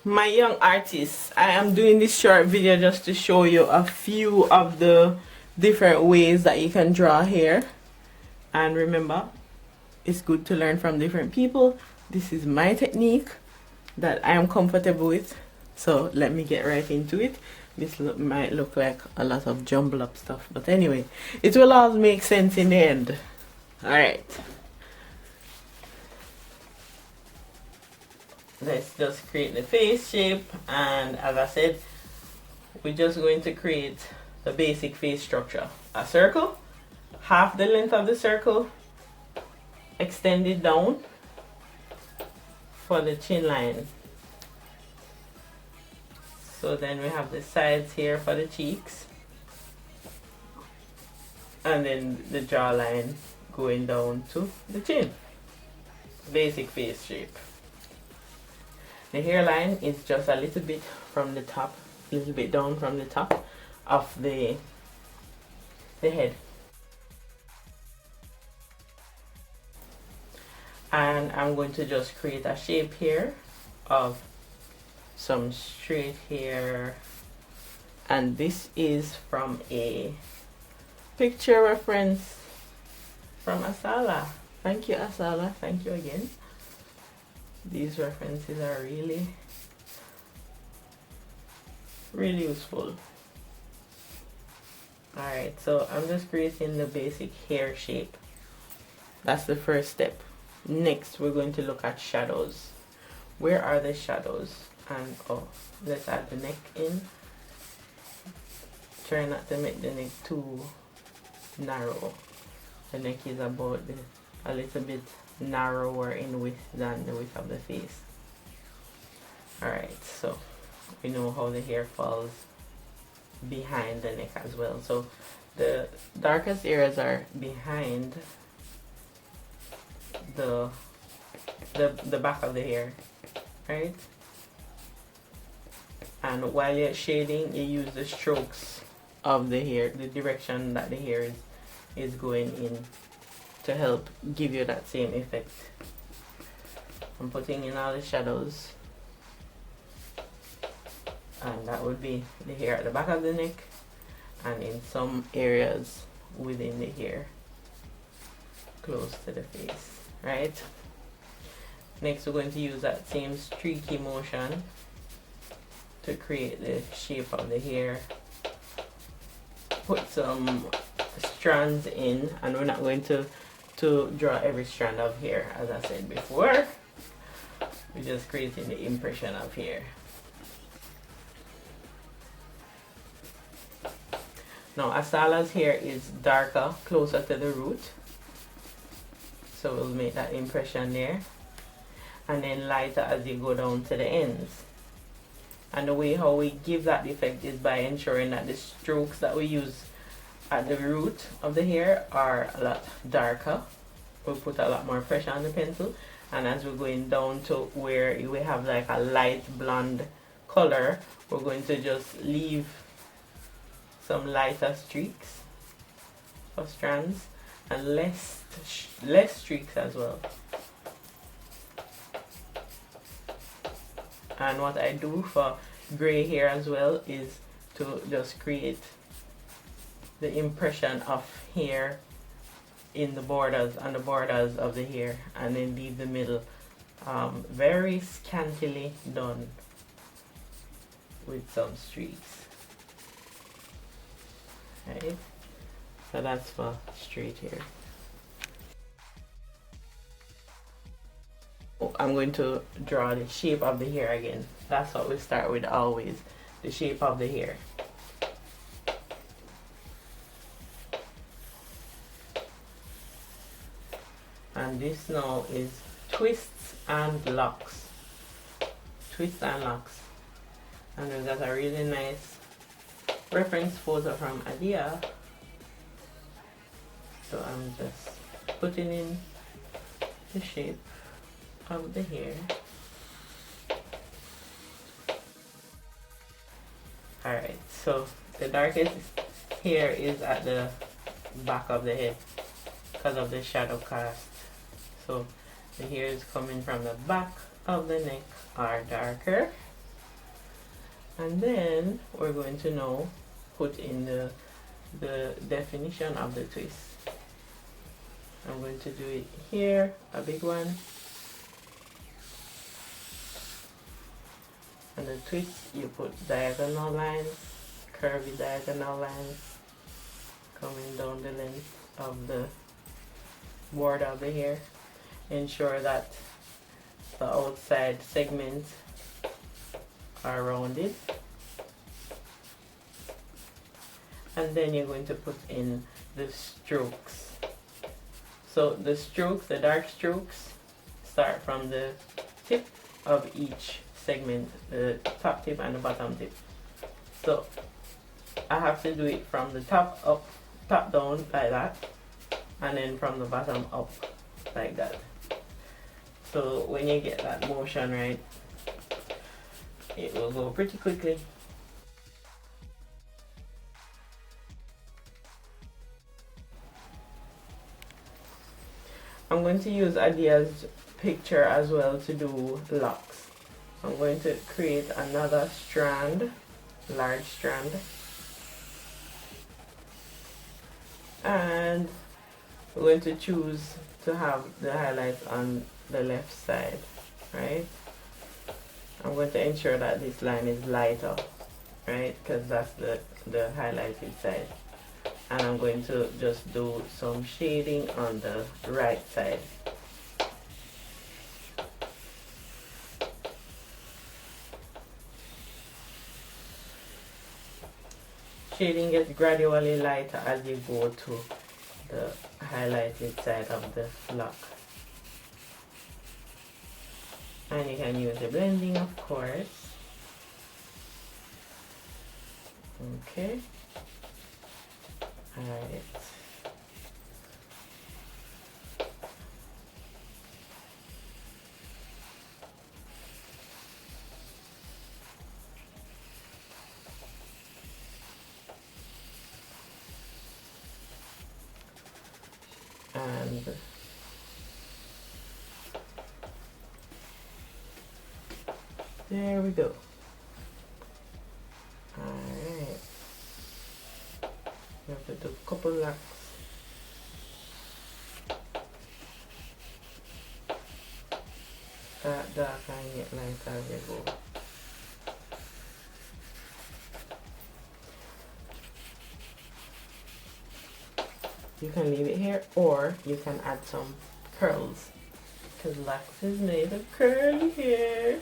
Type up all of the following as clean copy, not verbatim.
My young artists, I am doing this short video just to show you a few of the different ways that you can draw hair. And remember, it's good to learn from different people. This is my technique that I am comfortable with, so let me get right into it. This might look like a lot of jumble up stuff, but anyway, it will all make sense in the end. Alright, let's just create the face shape, and as I said, we're just going to create the basic face structure. A circle, half the length of the circle, extend it down for the chin line. So then we have the sides here for the cheeks, and then the jawline going down to the chin. Basic face shape. The hairline is just a little bit from the top, a little bit down from the top of the head. And I'm going to just create a shape here of some straight hair, and this is from a picture reference from Asala. Thank you, Asala. Thank you again. These references are really useful. Alright, so I'm just creating the basic hair shape. That's the first step. Next, we're going to look at shadows. Where are the shadows? And let's add the neck in. Try not to make the neck too narrow. The neck is about a little bit narrower in width than the width of the face. Alright, so we know how the hair falls behind the neck as well. So the darkest areas are behind the back of the hair, right? And while you're shading, you use the strokes of the hair, the direction that the hair is going in, to help give you that same effect. I'm putting in all the shadows, and that would be the hair at the back of the neck and in some areas within the hair close to the face, right? Next, we're going to use that same streaky motion to create the shape of the hair. Put some strands in, and we're not going to draw every strand of hair, as I said before. We're just creating the impression of hair. Now, Asala's hair is darker, closer to the root, so we'll make that impression there, and then lighter as you go down to the ends. And the way how we give that effect is by ensuring that the strokes that we use at the root of the hair are a lot darker. We'll put a lot more pressure on the pencil, and as we're going down to where we have like a light blonde color, we're going to just leave some lighter streaks or strands, and less streaks as well. And what I do for gray hair as well is to just create the impression of hair in the borders, on the borders of the hair, and then leave the middle very scantily done with some streaks. Right? So that's for straight hair. I'm going to draw the shape of the hair again. That's what we start with always, the shape of the hair. And this now is twists and locks. Twists and locks. And we've got a really nice reference photo from Adia. So I'm just putting in the shape of the hair. Alright, so the darkest hair is at the back of the head because of the shadow cast. So the hairs coming from the back of the neck are darker, And then we're going to now put in the definition of the twist. I'm going to do it here, a big one. And the twist, you put diagonal lines, curvy diagonal lines coming down the length of the border of the hair. Ensure that the outside segments are rounded. And then you're going to put in the strokes. So the strokes, the dark strokes, start from the tip of each segment, the top tip and the bottom tip. So I have to do it from the top up, top down like that, and then from the bottom up like that. So when you get that motion right, it will go pretty quickly. I'm going to use Adia's picture as well to do locks. I'm going to create another strand, large strand, and we're going to choose to have the highlights on the left side, right? I'm going to ensure that this line is lighter, right? Because that's the highlighted side. And I'm going to just do some shading on the right side. Shading gets gradually lighter as you go to the highlighted side of the lock. And you can use the blending, of course. Okay. Alright. And there we go. Alright. You have to do a couple locks. Start dark and get light as you go. You can leave it here or you can add some curls because Locs is made of curly hair.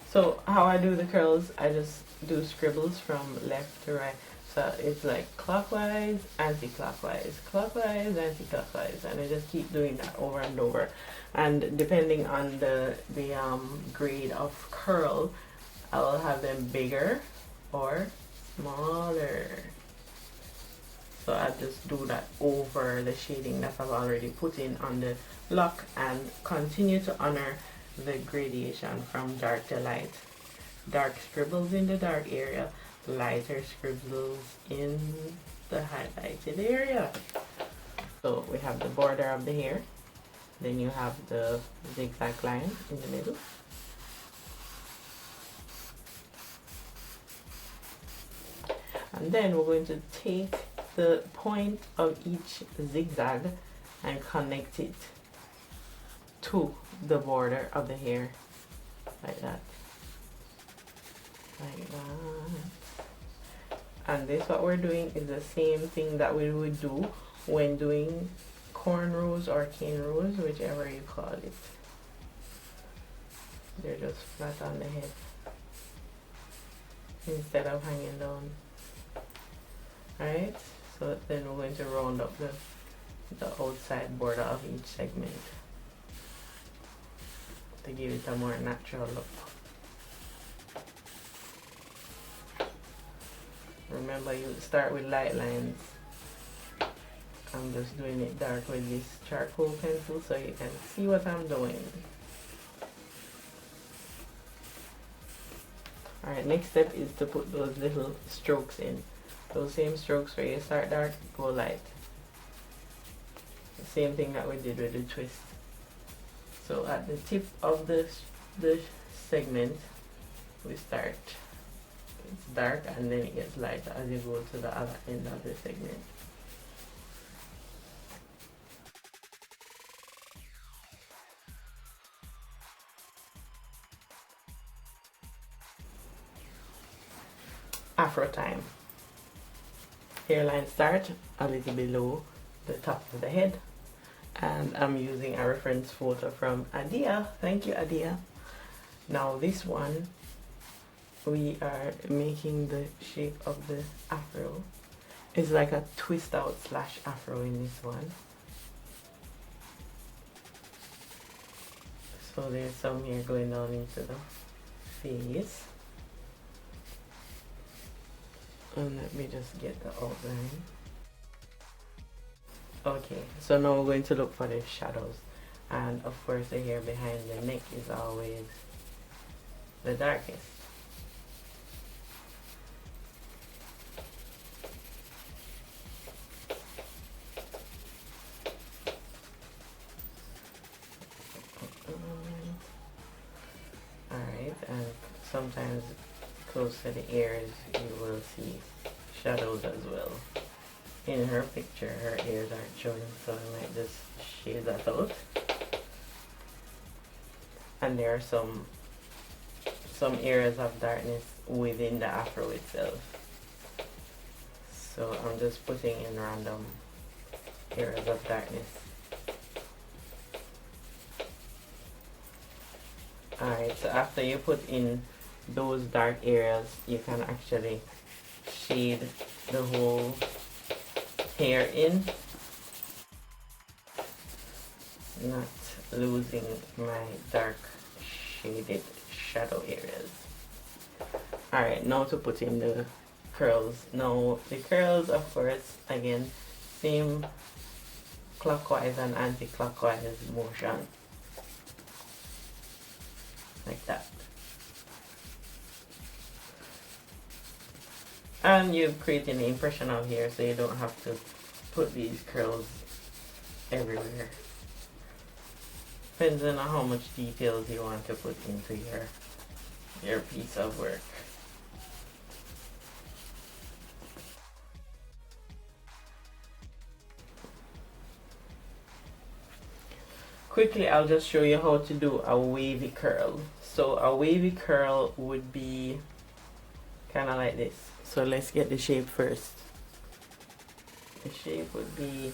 So how I do the curls, I just do scribbles from left to right. So it's like clockwise, anti-clockwise, clockwise, anti-clockwise, and I just keep doing that over and over. And depending on the grade of curl, I will have them bigger or smaller. So I just do that over the shading that I've already put in on the lock and continue to honor the gradation from dark to light. Dark scribbles in the dark area, lighter scribbles in the highlighted area. So we have the border of the hair, then you have the zigzag line in the middle. And then we're going to take the point of each zigzag and connect it to the border of the hair like that, like that. And this, what we're doing, is the same thing that we would do when doing cornrows or cane rows, whichever you call it. They're just flat on the head instead of hanging down. Alright, so then we're going to round up the outside border of each segment to give it a more natural look. Remember, you start with light lines. I'm just doing it dark with this charcoal pencil so you can see what I'm doing. Alright, next step is to put those little strokes in. Those same strokes where you start dark, go light. The same thing that we did with the twist. So at the tip of the segment, we start, it's dark and then it gets lighter as you go to the other end of the segment. Afro time. Hairline start a little below the top of the head, and I'm using a reference photo from Adia. Thank you, Adia. Now this one, we are making the shape of the afro. It's like a twist out slash afro in this one. So there's some hair going down into the face. And let me just get the outline. Okay, so now we're going to look for the shadows. And of course the hair behind the neck is always the darkest. Alright, and sometimes close to the ears you will see shadows as well. In her picture her ears aren't showing, so I might just shade that out. And there are some areas of darkness within the afro itself, so I'm just putting in random areas of darkness. Alright, so after you put in those dark areas, you can actually shade the whole hair in, not losing my dark shaded shadow areas. Alright, now to put in the curls. Now the curls, of course, again, same clockwise and anti-clockwise motion, like that. And you're creating the impression of hair, so you don't have to put these curls everywhere. Depends on how much details you want to put into your piece of work. Quickly, I'll just show you how to do a wavy curl. So a wavy curl would be kind of like this. So let's get the shape first. The shape would be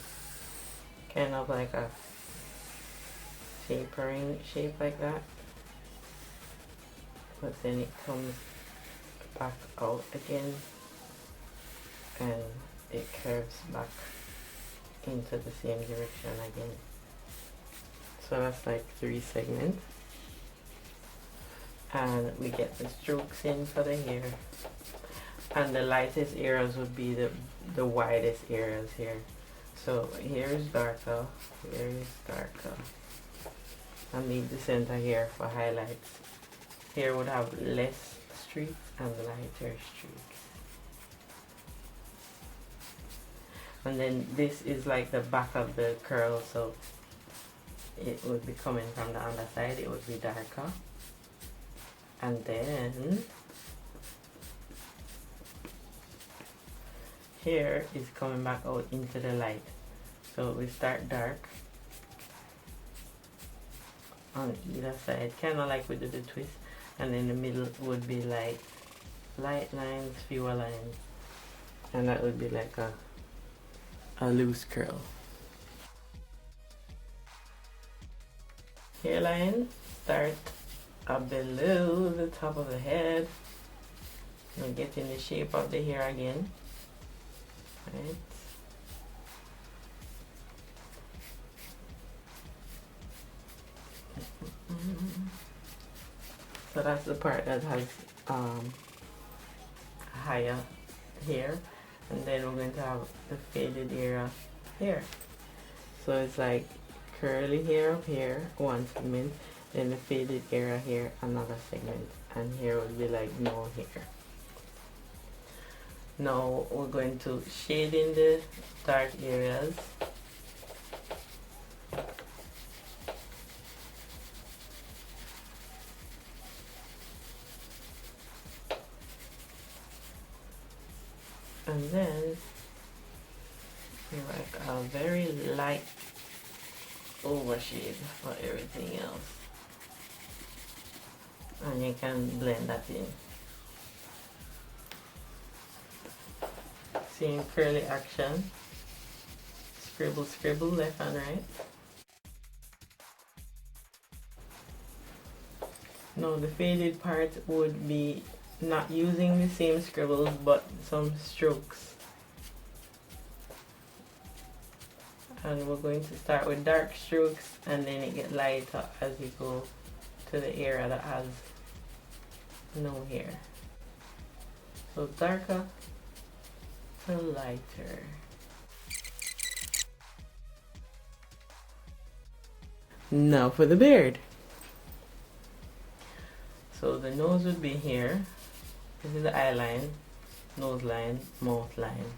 kind of like a tapering shape like that, but then it comes back out again and it curves back into the same direction again. So that's like 3 segments, and we get the strokes in for the hair. And the lightest areas would be the widest areas here. So here is darker, here is darker. And leave the center here for highlights. Here would have less streaks and lighter streaks. And then this is like the back of the curl, so it would be coming from the underside, it would be darker. And then here is coming back out into the light. So we start dark on either side, kind of like we did the twist, and in the middle would be like light lines, fewer lines, and that would be like a loose curl. Hairline, start up below the top of the head and get in the shape of the hair again. Right. So that's the part that has higher hair, and then we're going to have the faded area here. So it's like curly hair up here, one segment, then the faded area here, another segment, and here would be like no hair. Now we're going to shade in the dark areas. And then you like a very light overshade for everything else. And you can blend that in. Same curly action. Scribble, scribble, left and right. Now the faded part would be not using the same scribbles but some strokes. And we're going to start with dark strokes and then it get lighter as you go to the area that has no hair. So darker to lighter. Now for the beard. So the nose would be here. This is the eye line, nose line, mouth line.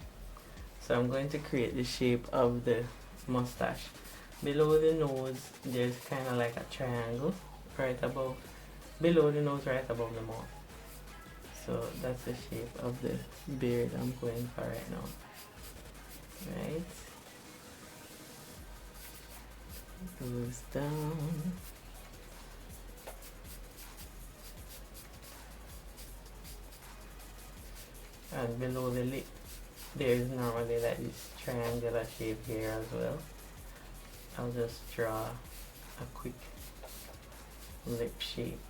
So I'm going to create the shape of the mustache. Below the nose, there's kind of like a triangle right above, below the nose, right above the mouth. So that's the shape of the beard I'm going for right now. Right? Goes down. And below the lip, there's normally like this triangular shape here as well. I'll just draw a quick lip shape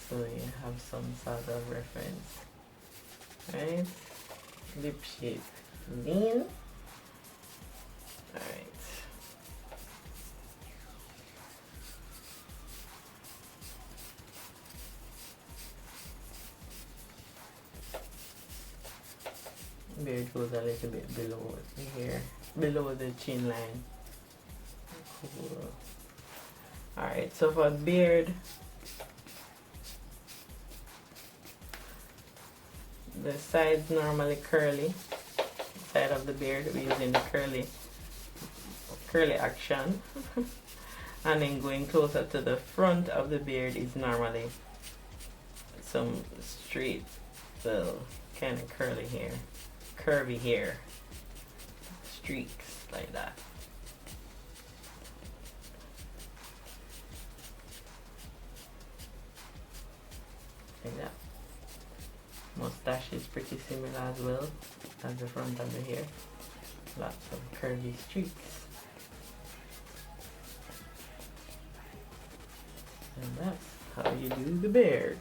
so you have some sort of reference. Right? Lip shape. Lean. Alright. Beard goes a little bit below here, below the chin line. Cool. Alright, so for beard, the sides normally curly. Side of the beard, we're using the curly action. And then going closer to the front of the beard is normally some straight, well, kind of curly hair. Curvy hair, streaks like that. Like that. Mustache is pretty similar as well as the front of the hair. Lots of curvy streaks. And that's how you do the beard.